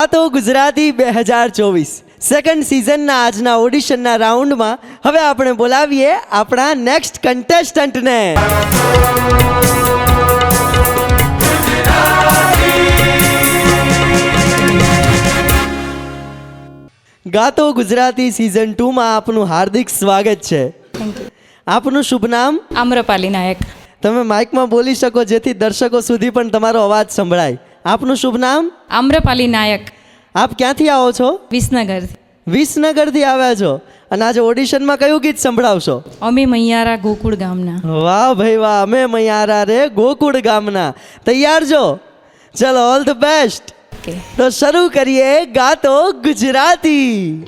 તો ગુજરાતી 2024 સેકન્ડ સિઝનના આજના ઓડિશનના રાઉન્ડમાં હવે આપણે બોલાવીએ આપણા નેક્સ્ટ કન્ટેસ્ટન્ટને. ગાતો ગુજરાતી સિઝન 2માં આપનું હાર્દિક સ્વાગત છે. આપનું શુભ નામ? આમ્રપાલી નાયક. તમે માઇકમાં બોલી શકો જેથી દર્શકો સુધી પણ તમારો અવાજ સંભળાય. આપનું શુભ નામ? આમ્રપાલી નાયક. આપ ક્યાંથી આવો છો? વિસનગર. વિસનગરથી આવ્યા છો અને આજે ઓડિશનમાં કયું ગીત સંભળાવશો? અમે મૈયારા ગોકુળ ગામના. વાહ ભાઈ વાહ, અમે મૈયારા રે ગોકુળ ગામના. તૈયાર છો? ચલો, ઓલ ધ બેસ્ટ. તો શરૂ કરીએ ગાતો ગુજરાતી.